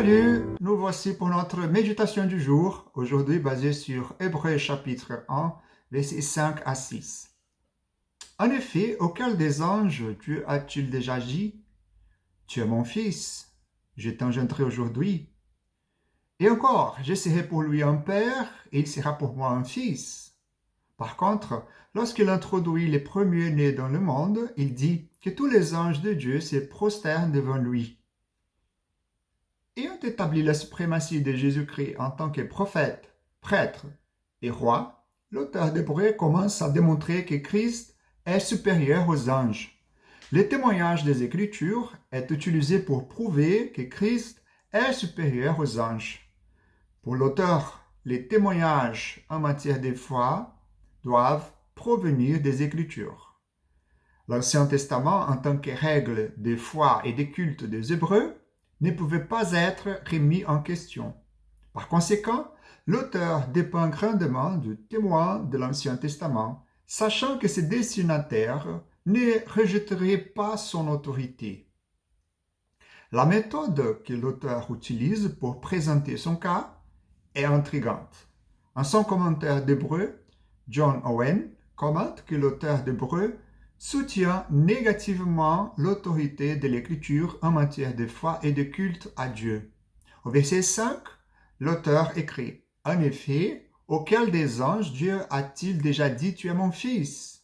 Salut, nous voici pour notre méditation du jour, aujourd'hui basée sur Hébreux chapitre 1, versets 5 à 6. En effet, auquel des anges Dieu a-t-il déjà dit, « Tu es mon fils, je t'engendrerai aujourd'hui. » Et encore, je serai pour lui un père et il sera pour moi un fils. Par contre, lorsqu'il introduit les premiers-nés dans le monde, il dit que tous les anges de Dieu se prosternent devant lui. Ayant établi la suprématie de Jésus-Christ en tant que prophète, prêtre et roi, l'auteur d'Hébreux commence à démontrer que Christ est supérieur aux anges. Le témoignage des Écritures est utilisé pour prouver que Christ est supérieur aux anges. Pour l'auteur, les témoignages en matière de foi doivent provenir des Écritures. L'Ancien Testament, en tant que règle de foi et de culte des Hébreux, ne pouvait pas être remis en question. Par conséquent, l'auteur dépend grandement du témoin de l'Ancien Testament, sachant que ses destinataires ne rejetteraient pas son autorité. La méthode que l'auteur utilise pour présenter son cas est intrigante. En son commentaire d'Hébreux, John Owen commente que l'auteur d'Hébreux soutient négativement l'autorité de l'Écriture en matière de foi et de culte à Dieu. Au verset 5, l'auteur écrit « En effet, auquel des anges Dieu a-t-il déjà dit « Tu es mon fils »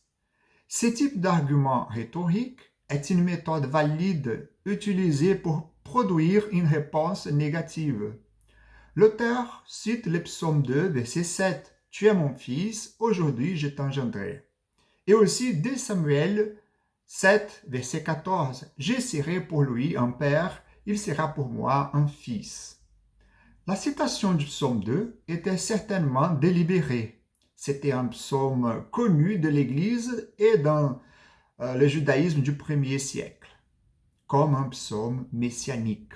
Ce type d'argument rhétorique est une méthode valide utilisée pour produire une réponse négative. L'auteur cite le psaume 2, verset 7 « Tu es mon fils, aujourd'hui je t'engendrerai » et aussi 2 Samuel 7, verset 14 « Je serai pour lui un père, il sera pour moi un fils ». La citation du psaume 2 était certainement délibérée. C'était un psaume connu de l'Église et dans le judaïsme du 1er siècle, comme un psaume messianique.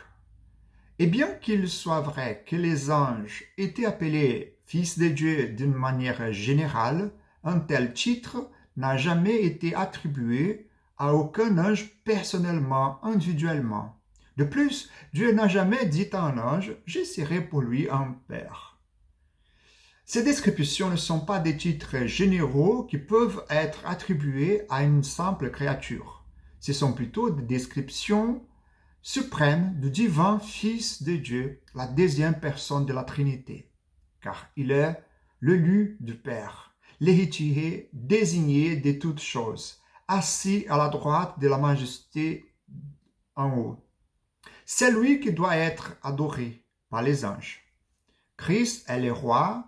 Et bien qu'il soit vrai que les anges étaient appelés fils de Dieu d'une manière générale, un tel titre n'a jamais été attribué à aucun ange personnellement, individuellement. De plus, Dieu n'a jamais dit à un ange « Je serai pour lui un père ». Ces descriptions ne sont pas des titres généraux qui peuvent être attribués à une simple créature. Ce sont plutôt des descriptions suprêmes du divin Fils de Dieu, la deuxième personne de la Trinité, car il est l'élu du Père, l'héritier désigné de toutes choses, assis à la droite de la majesté en haut. C'est lui qui doit être adoré par les anges. Christ est le roi,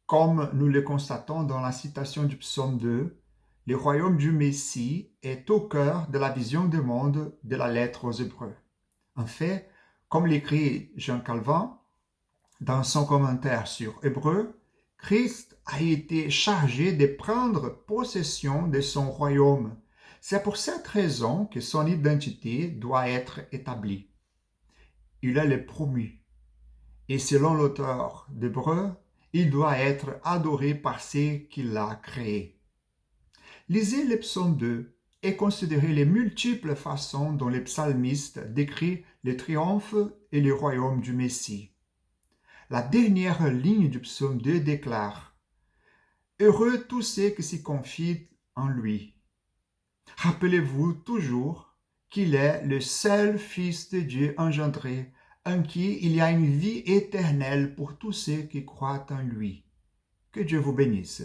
comme nous le constatons dans la citation du psaume 2, le royaume du Messie est au cœur de la vision du monde de la lettre aux Hébreux. En fait, comme l'écrit Jean Calvin dans son commentaire sur Hébreux, Christ a été chargé de prendre possession de son royaume. C'est pour cette raison que son identité doit être établie. Il est le promu. Et selon l'auteur d'Hébreux, il doit être adoré par ceux qui l'ont créé. Lisez le psaume 2 et considérez les multiples façons dont le psalmiste décrit le triomphe et le royaume du Messie. La dernière ligne du psaume 2 déclare « Heureux tous ceux qui s'y confient en lui ». Rappelez-vous toujours qu'il est le seul Fils de Dieu engendré, en qui il y a une vie éternelle pour tous ceux qui croient en lui. Que Dieu vous bénisse.